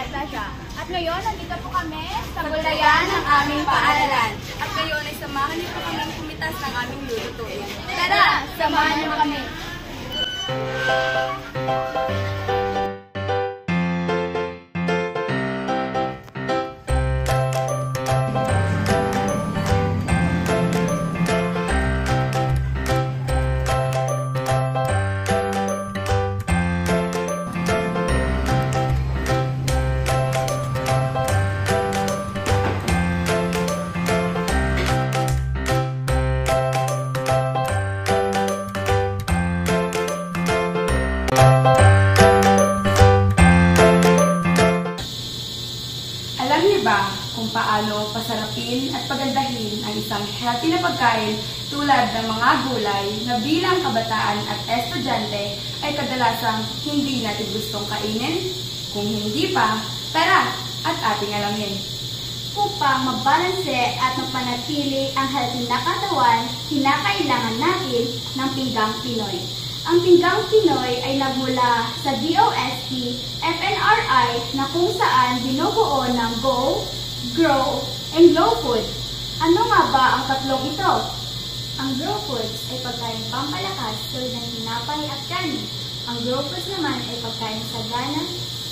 Rebecca siya. At ngayon, nandito po kami sa gulayan ng aming paaralan. At ngayon ay samahan niyo po kami kumitas ng aming lulutuin. Tara, samahan niyo kami. Alam niyo ba kung paano pasarapin at pagandahin ang isang healthy na pagkain tulad ng mga gulay na bilang kabataan at estudyante ay kadalasang hindi natin gustong kainin? Kung hindi pa, tara at ating alamin. Upang mabalanse at mapanatili ang healthy na katawan, kinakailangan natin ng pinggang Pinoy. Ang pinggang Pinoy ay nagmula sa DOST FNRI na kung saan binubuo ng Go, Grow, and Glow Food. Ano nga ba ang tatlong ito? Ang Grow Foods ay pagkain pampalakas tulad ng tinapay at kanin. Ang Grow Foods naman ay pagkain sagana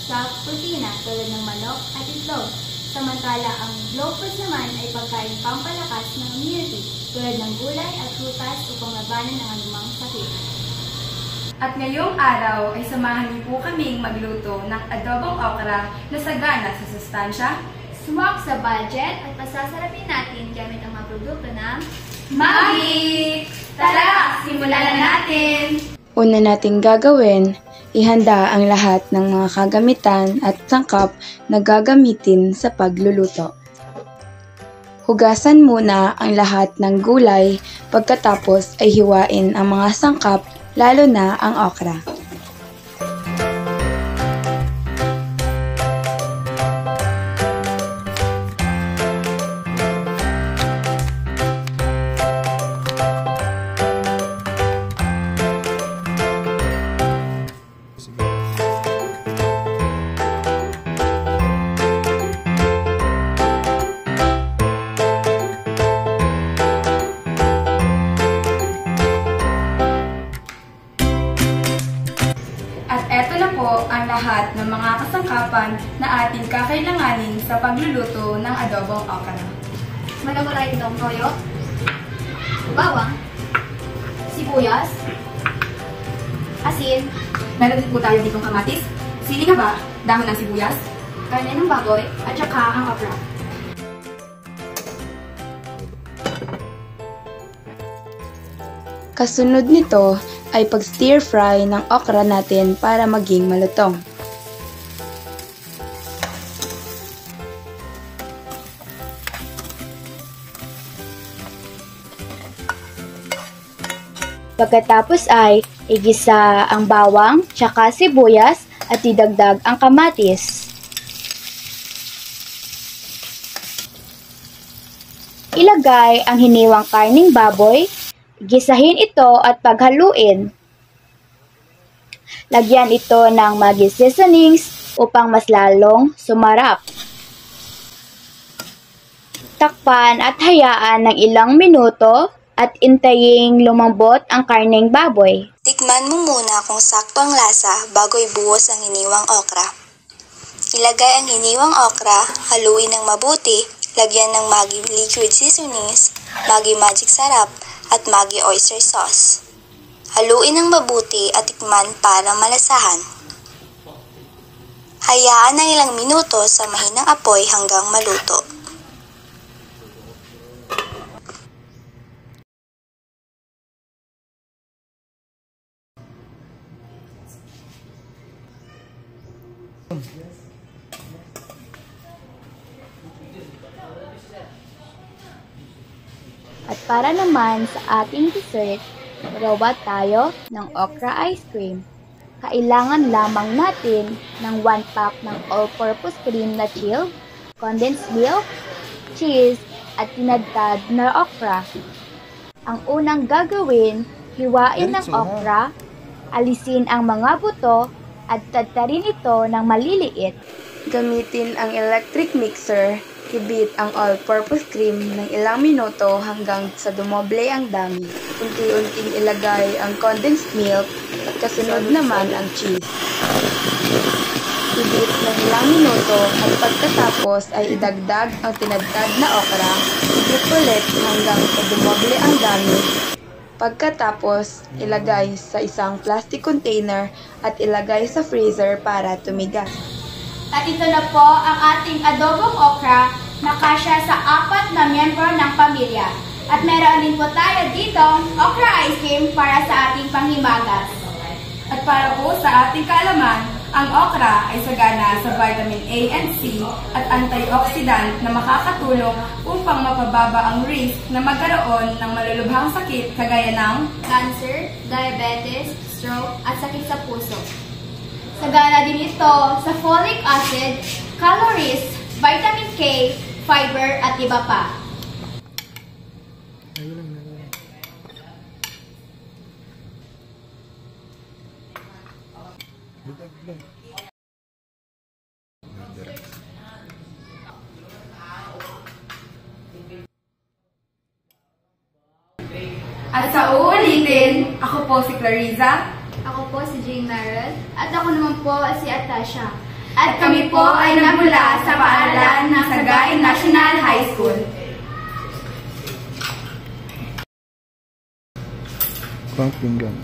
sa protina tulad ng manok at itlog. Samantala, ang Glow Foods naman ay pagkain pampalakas ng immunity tulad ng gulay at prutas upang labanan ang anumang sakit. At ngayong araw ay samahan niyo po kaming magluto ng adobong okra na sagana sa sustansya, Swak sa budget at pasasarapin natin gamit ang mga produkto ng Maggi! Tara, simulan na natin! Una nating gagawin, ihanda ang lahat ng mga kagamitan at sangkap na gagamitin sa pagluluto. Hugasan muna ang lahat ng gulay, pagkatapos ay hiwain ang mga sangkap, lalo na ang okra. At eto na po ang lahat ng mga kasangkapan na ating kakailanganin sa pagluluto ng adobong okra. Malagay itong toyo, bawang, sibuyas, asin, Meron din po tayo ditong kamatis, sili nga ba, dahon ng sibuyas, karne ng baboy, at saka ang okra. Kasunod nito ay pag-stir fry ng okra natin para maging malutong. Pagkatapos ay igisa ang bawang, tsaka sibuyas at idagdag ang kamatis. Ilagay ang hiniwang karning baboy, gisahin ito at paghaluin. Lagyan ito ng Maggi seasonings upang mas lalong sumarap. Takpan at hayaan ng ilang minuto at intaying lumambot ang karneng baboy. Tikman mo muna kung sakto ang lasa bago ibuhos ang hiniwang okra. Ilagay ang hiniwang okra, haluin ng mabuti, lagyan ng Maggi liquid seasonings, Maggi magic sarap, at Maggi oyster sauce. Haluin ng mabuti at tikman para malasahan. Hayaan ng ilang minuto sa mahinang apoy hanggang maluto. At para naman sa ating dessert, gawa tayo ng okra ice cream. Kailangan lamang natin ng 1 pack ng all-purpose cream na chilled, condensed milk, cheese, at tinadtad na okra. Ang unang gagawin, hiwain ng okra, alisin ang mga buto, at tadtarin ito ng maliliit. Gamitin ang electric mixer, ibit ang all-purpose cream ng ilang minuto hanggang sa dumoble ang dami. Unti-unting ilagay ang condensed milk at kasunod naman ang cheese. Ibit ng ilang minuto at pagkatapos ay idagdag ang tinadtad na okra. Ibit ulit hanggang sa dumoble ang dami. Pagkatapos, ilagay sa isang plastic container at ilagay sa freezer para tumigas. At ito na po ang ating adobong okra na kasya sa 4 na miyembro ng pamilya. At meron din po tayo dito okra ice cream para sa ating panghimagas. At para po sa ating kaalaman, ang okra ay sagana sa vitamin A and C at antioxidant na makakatulong upang mapababa ang risk na magkaroon ng malulubhang sakit kagaya ng Cancer, diabetes, stroke, at sakit sa puso. Sagana din ito sa folic acid, calories, vitamin K, fiber, at iba pa. At sa uulitin, ako po si Clariza. Ako po si Jane Merrill, at ako naman po si Atasha. At kami po ay nagmula sa paaralan ng Sagay National High School. Pang pinggan.